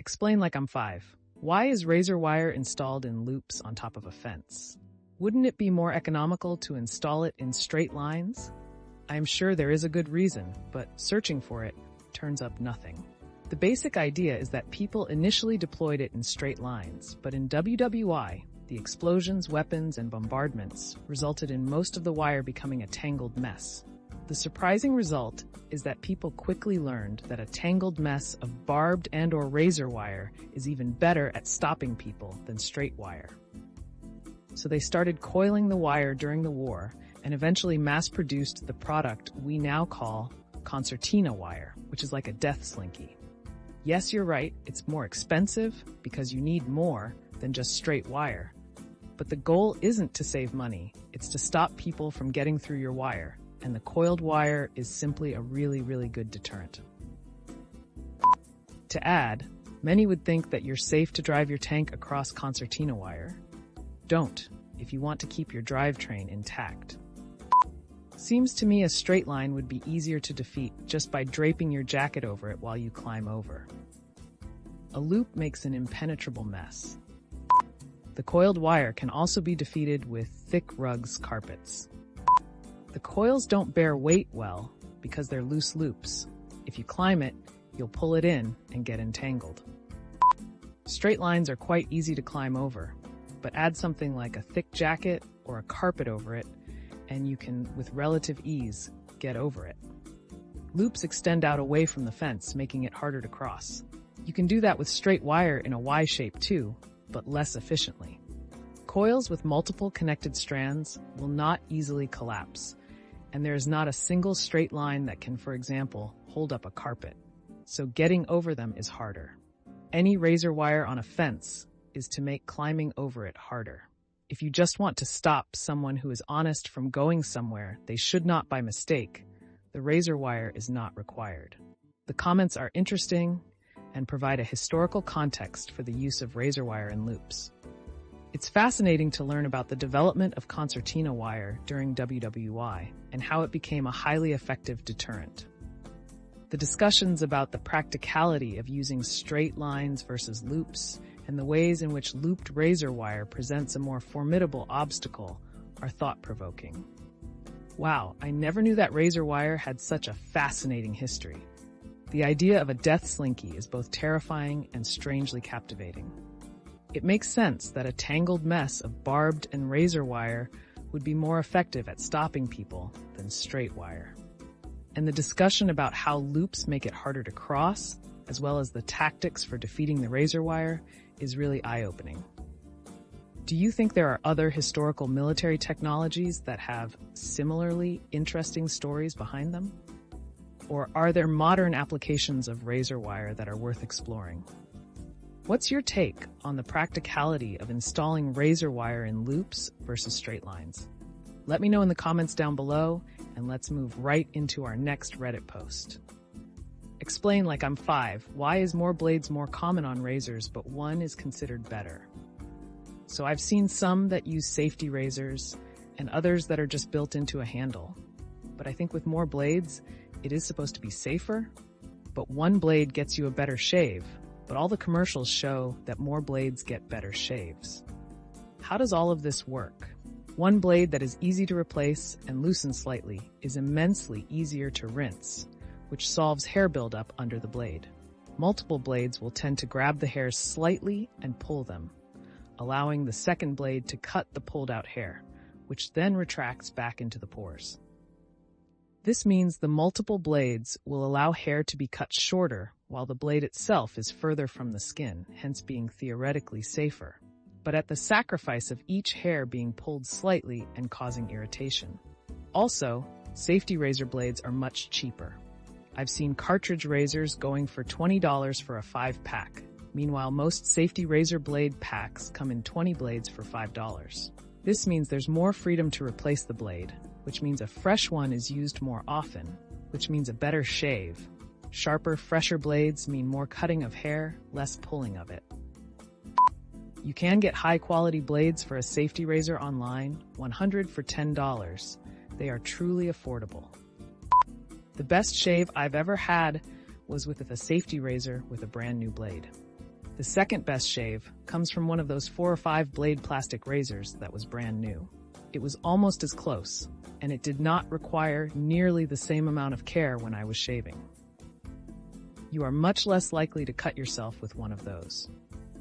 Explain like I'm five. Why is razor wire installed in loops on top of a fence? Wouldn't it be more economical to install it in straight lines? I am sure there is a good reason, but searching for it turns up nothing. The basic idea is that people initially deployed it in straight lines, but in WWI, the explosions, weapons, and bombardments resulted in most of the wire becoming a tangled mess. The surprising result is that people quickly learned that a tangled mess of barbed and/or razor wire is even better at stopping people than straight wire. So they started coiling the wire during the war and eventually mass-produced the product we now call concertina wire, which is like a death slinky. Yes, you're right, it's more expensive because you need more than just straight wire. But the goal isn't to save money, it's to stop people from getting through your wire, and the coiled wire is simply a really good deterrent. To add, many would think that you're safe to drive your tank across concertina wire. Don't, if you want to keep your drivetrain intact. Seems to me a straight line would be easier to defeat just by draping your jacket over it while you climb over. A loop makes an impenetrable mess. The coiled wire can also be defeated with thick rugs carpets. The coils don't bear weight well because they're loose loops. If you climb it, you'll pull it in and get entangled. Straight lines are quite easy to climb over, but add something like a thick jacket or a carpet over it, and you can, with relative ease, get over it. Loops extend out away from the fence, making it harder to cross. You can do that with straight wire in a Y shape too, but less efficiently. Coils with multiple connected strands will not easily collapse, and there is not a single straight line that can, for example, hold up a carpet. So getting over them is harder. Any razor wire on a fence is to make climbing over it harder. If you just want to stop someone who is honest from going somewhere they should not by mistake, the razor wire is not required. The comments are interesting and provide a historical context for the use of razor wire in loops. It's fascinating to learn about the development of concertina wire during WWI and how it became a highly effective deterrent. The discussions about the practicality of using straight lines versus loops and the ways in which looped razor wire presents a more formidable obstacle are thought-provoking. Wow, I never knew that razor wire had such a fascinating history. The idea of a death slinky is both terrifying and strangely captivating. It makes sense that a tangled mess of barbed and razor wire would be more effective at stopping people than straight wire. And the discussion about how loops make it harder to cross, as well as the tactics for defeating the razor wire, is really eye-opening. Do you think there are other historical military technologies that have similarly interesting stories behind them? Or are there modern applications of razor wire that are worth exploring? What's your take on the practicality of installing razor wire in loops versus straight lines? Let me know in the comments down below, and let's move right into our next Reddit post. Explain like I'm five. Why is more blades more common on razors, but one is considered better? So I've seen some that use safety razors and others that are just built into a handle. But I think with more blades, it is supposed to be safer, but one blade gets you a better shave, but all the commercials show that more blades get better shaves. How does all of this work? One blade that is easy to replace and loosen slightly is immensely easier to rinse, which solves hair buildup under the blade. Multiple blades will tend to grab the hairs slightly and pull them, allowing the second blade to cut the pulled out hair, which then retracts back into the pores. This means the multiple blades will allow hair to be cut shorter while the blade itself is further from the skin, hence being theoretically safer, but at the sacrifice of each hair being pulled slightly and causing irritation. Also, safety razor blades are much cheaper. I've seen cartridge razors going for $20 for a 5-pack. Meanwhile, most safety razor blade packs come in 20 blades for $5. This means there's more freedom to replace the blade, which means a fresh one is used more often, which means a better shave. Sharper, fresher blades mean more cutting of hair, less pulling of it. You can get high-quality blades for a safety razor online, 100 for $10. They are truly affordable. The best shave I've ever had was with a safety razor with a brand new blade. The second best shave comes from one of those 4 or 5 blade plastic razors that was brand new. It was almost as close, and it did not require nearly the same amount of care when I was shaving. You are much less likely to cut yourself with one of those.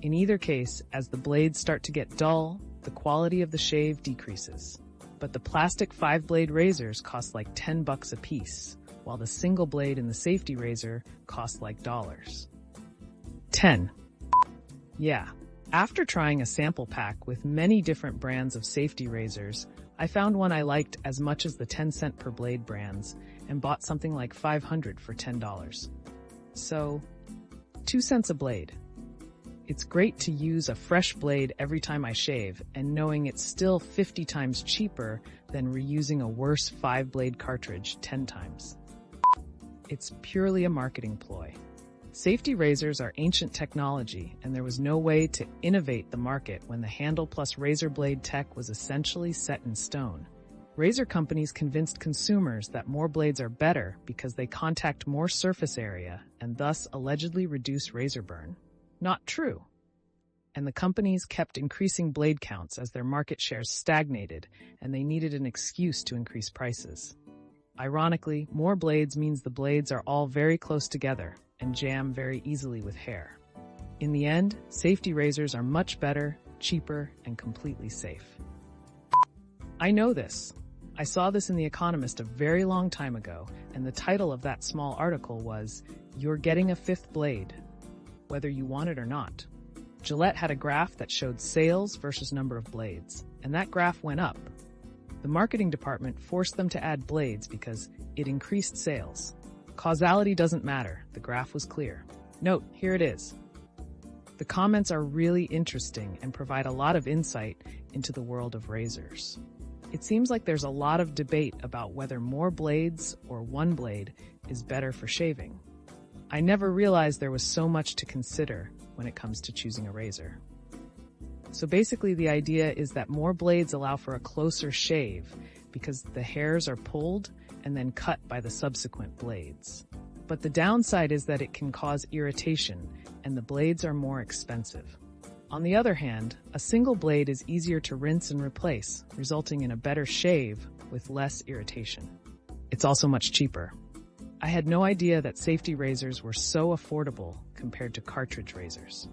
In either case, as the blades start to get dull, the quality of the shave decreases. But the plastic 5-blade razors cost like $10 a piece, while the single blade in the safety razor costs like $10. 10. Yeah. After trying a sample pack with many different brands of safety razors, I found one I liked as much as the 10-cent per blade brands and bought something like 500 for $10. So, 2 cents a blade. It's great to use a fresh blade every time I shave, and knowing it's still 50 times cheaper than reusing a worse 5-blade cartridge 10 times. It's purely a marketing ploy. Safety razors are ancient technology, and there was no way to innovate the market when the handle plus razor blade tech was essentially set in stone. Razor companies convinced consumers that more blades are better because they contact more surface area and thus allegedly reduce razor burn. Not true. And the companies kept increasing blade counts as their market shares stagnated, and they needed an excuse to increase prices. Ironically, more blades means the blades are all very close together and jam very easily with hair. In the end, safety razors are much better, cheaper, and completely safe. I know this. I saw this in The Economist a very long time ago, and the title of that small article was, "You're Getting a Fifth Blade, Whether You Want It or Not." Gillette had a graph that showed sales versus number of blades, and that graph went up. The marketing department forced them to add blades because it increased sales. Causality doesn't matter, the graph was clear. Note, here it is. The comments are really interesting and provide a lot of insight into the world of razors. It seems like there's a lot of debate about whether more blades or one blade is better for shaving. I never realized there was so much to consider when it comes to choosing a razor. So basically the idea is that more blades allow for a closer shave because the hairs are pulled and then cut by the subsequent blades. But the downside is that it can cause irritation and the blades are more expensive. On the other hand, a single blade is easier to rinse and replace, resulting in a better shave with less irritation. It's also much cheaper. I had no idea that safety razors were so affordable compared to cartridge razors.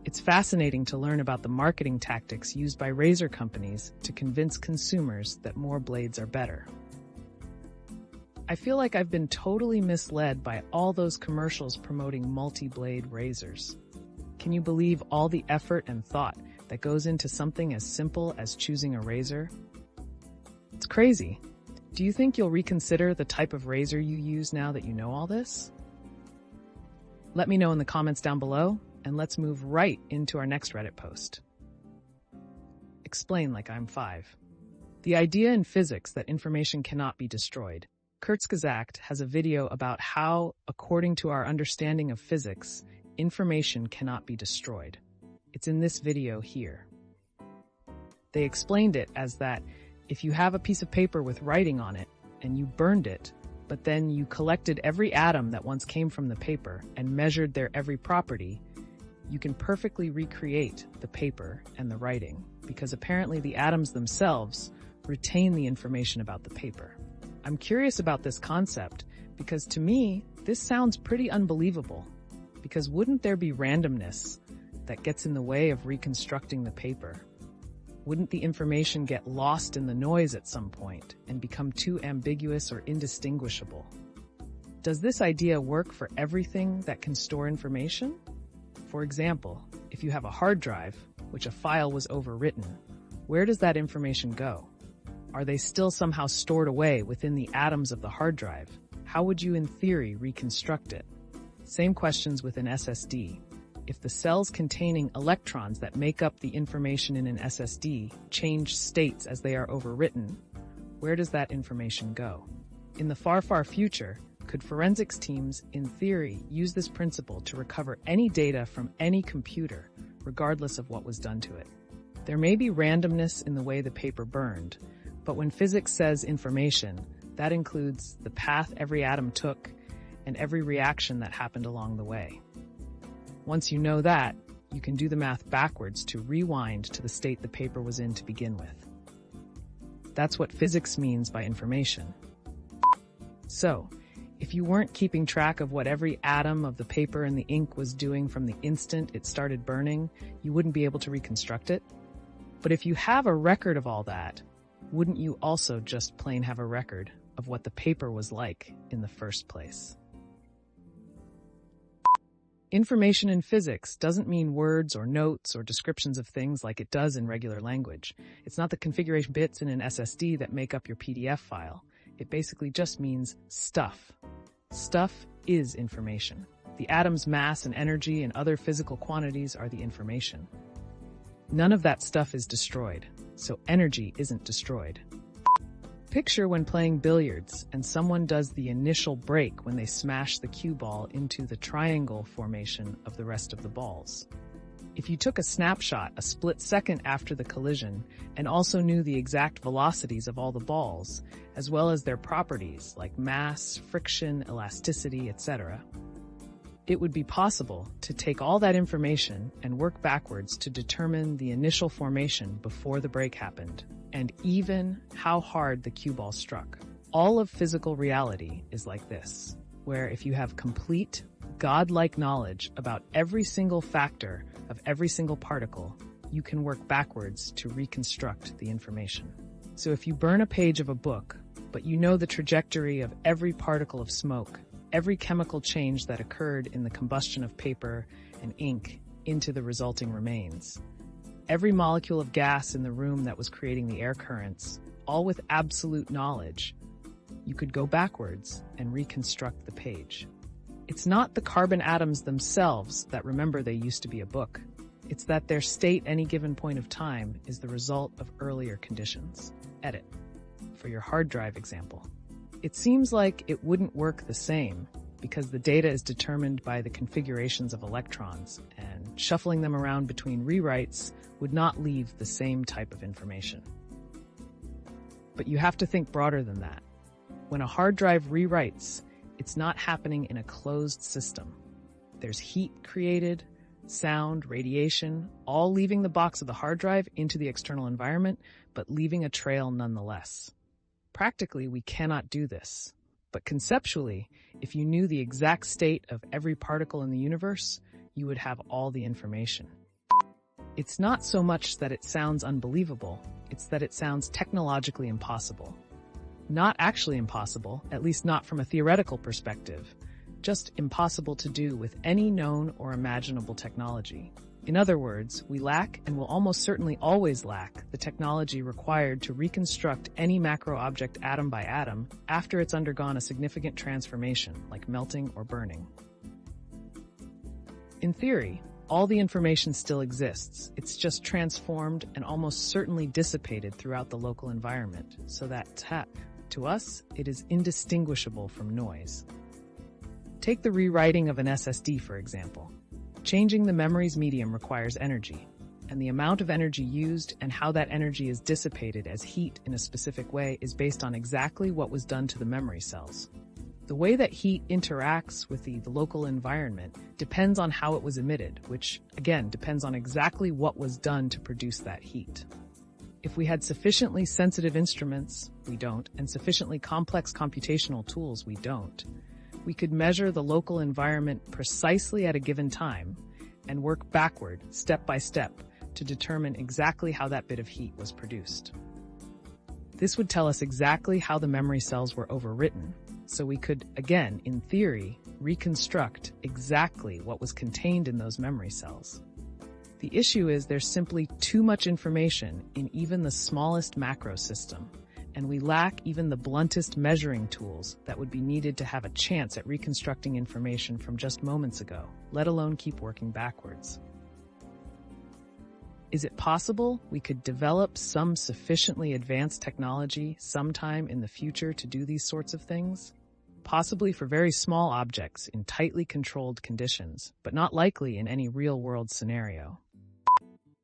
It's fascinating to learn about the marketing tactics used by razor companies to convince consumers that more blades are better. I feel like I've been totally misled by all those commercials promoting multi-blade razors. Can you believe all the effort and thought that goes into something as simple as choosing a razor? It's crazy. Do you think you'll reconsider the type of razor you use now that you know all this? Let me know in the comments down below, and let's move right into our next Reddit post. Explain like I'm 5. The idea in physics that information cannot be destroyed. Kurzgesagt has a video about how, according to our understanding of physics, information cannot be destroyed. It's in this video here. They explained it as that if you have a piece of paper with writing on it and you burned it, but then you collected every atom that once came from the paper and measured their every property, you can perfectly recreate the paper and the writing because apparently the atoms themselves retain the information about the paper. I'm curious about this concept because to me, this sounds pretty unbelievable. Because wouldn't there be randomness that gets in the way of reconstructing the paper? Wouldn't the information get lost in the noise at some point and become too ambiguous or indistinguishable? Does this idea work for everything that can store information? For example, if you have a hard drive, which a file was overwritten, where does that information go? Are they still somehow stored away within the atoms of the hard drive? How would you, in theory, reconstruct it? Same questions with an SSD. If the cells containing electrons that make up the information in an SSD change states as they are overwritten, where does that information go? In the far, far future, could forensics teams, in theory, use this principle to recover any data from any computer, regardless of what was done to it? There may be randomness in the way the paper burned, but when physics says information, that includes the path every atom took and every reaction that happened along the way. Once you know that, you can do the math backwards to rewind to the state the paper was in to begin with. That's what physics means by information. So, if you weren't keeping track of what every atom of the paper and the ink was doing from the instant it started burning, you wouldn't be able to reconstruct it. But if you have a record of all that, wouldn't you also just plain have a record of what the paper was like in the first place? Information in physics doesn't mean words or notes or descriptions of things like it does in regular language. It's not the configuration bits in an SSD that make up your PDF file. It basically just means stuff. Stuff is information. The atom's mass and energy and other physical quantities are the information. None of that stuff is destroyed, so energy isn't destroyed. Picture when playing billiards and someone does the initial break when they smash the cue ball into the triangle formation of the rest of the balls. If you took a snapshot a split second after the collision and also knew the exact velocities of all the balls, as well as their properties like mass, friction, elasticity, etc., it would be possible to take all that information and work backwards to determine the initial formation before the break happened, and even how hard the cue ball struck. All of physical reality is like this, where if you have complete, godlike knowledge about every single factor of every single particle, you can work backwards to reconstruct the information. So if you burn a page of a book, but you know the trajectory of every particle of smoke, every chemical change that occurred in the combustion of paper and ink into the resulting remains, every molecule of gas in the room that was creating the air currents, all with absolute knowledge, you could go backwards and reconstruct the page. It's not the carbon atoms themselves that remember they used to be a book. It's that their state any given point of time is the result of earlier conditions. Edit. For your hard drive example. It seems like it wouldn't work the same because the data is determined by the configurations of electrons, and shuffling them around between rewrites would not leave the same type of information. But you have to think broader than that. When a hard drive rewrites, it's not happening in a closed system. There's heat created, sound, radiation, all leaving the box of the hard drive into the external environment, but leaving a trail nonetheless. Practically, we cannot do this. But conceptually, if you knew the exact state of every particle in the universe, you would have all the information. It's not so much that it sounds unbelievable, it's that it sounds technologically impossible. Not actually impossible, at least not from a theoretical perspective, just impossible to do with any known or imaginable technology. In other words, we lack, and will almost certainly always lack, the technology required to reconstruct any macro object atom by atom after it's undergone a significant transformation, like melting or burning. In theory, all the information still exists. It's just transformed and almost certainly dissipated throughout the local environment, so that to us, it is indistinguishable from noise. Take the rewriting of an SSD, for example. Changing the memory's medium requires energy, and the amount of energy used and how that energy is dissipated as heat in a specific way is based on exactly what was done to the memory cells. The way that heat interacts with the local environment depends on how it was emitted, which, again, depends on exactly what was done to produce that heat. If we had sufficiently sensitive instruments, we don't, and sufficiently complex computational tools, we don't, we could measure the local environment precisely at a given time and work backward, step by step, to determine exactly how that bit of heat was produced. This would tell us exactly how the memory cells were overwritten, so we could, again, in theory, reconstruct exactly what was contained in those memory cells. The issue is there's simply too much information in even the smallest macro system, and we lack even the bluntest measuring tools that would be needed to have a chance at reconstructing information from just moments ago, let alone keep working backwards. Is it possible we could develop some sufficiently advanced technology sometime in the future to do these sorts of things? Possibly for very small objects in tightly controlled conditions, but not likely in any real-world scenario.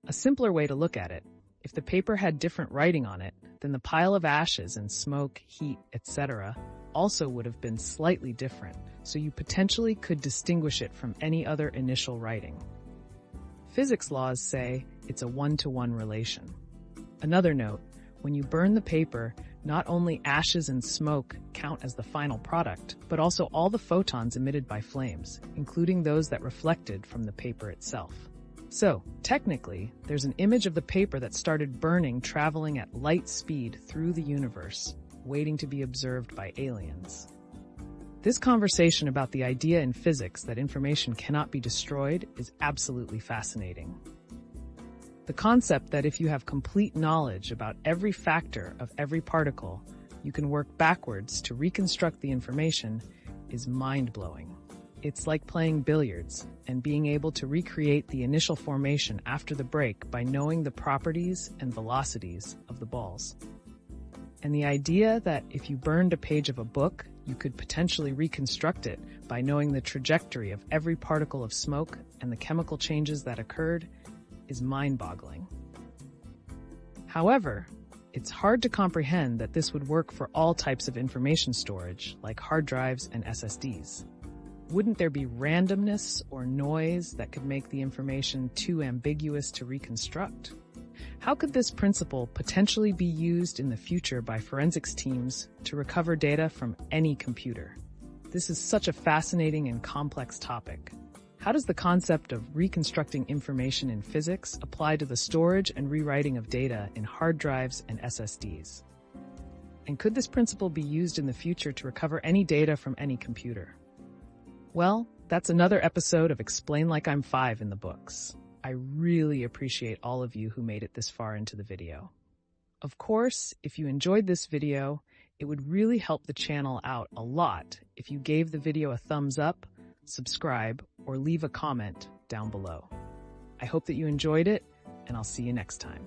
A simpler way to look at it, if the paper had different writing on it, then the pile of ashes and smoke, heat, etc. also would have been slightly different, so you potentially could distinguish it from any other initial writing. Physics laws say it's a one-to-one relation. Another note, when you burn the paper, not only ashes and smoke count as the final product, but also all the photons emitted by flames, including those that reflected from the paper itself. So, technically, there's an image of the paper that started burning traveling at light speed through the universe, waiting to be observed by aliens. This conversation about the idea in physics that information cannot be destroyed is absolutely fascinating. The concept that if you have complete knowledge about every factor of every particle, you can work backwards to reconstruct the information is mind-blowing. It's like playing billiards and being able to recreate the initial formation after the break by knowing the properties and velocities of the balls. And the idea that if you burned a page of a book, you could potentially reconstruct it by knowing the trajectory of every particle of smoke and the chemical changes that occurred is mind-boggling. However, it's hard to comprehend that this would work for all types of information storage, like hard drives and SSDs. Wouldn't there be randomness or noise that could make the information too ambiguous to reconstruct? How could this principle potentially be used in the future by forensics teams to recover data from any computer? This is such a fascinating and complex topic. How does the concept of reconstructing information in physics apply to the storage and rewriting of data in hard drives and SSDs? And could this principle be used in the future to recover any data from any computer? Well, that's another episode of Explain Like I'm 5 in the books. I really appreciate all of you who made it this far into the video. Of course, if you enjoyed this video, it would really help the channel out a lot if you gave the video a thumbs up, subscribe, or leave a comment down below. I hope that you enjoyed it, and I'll see you next time.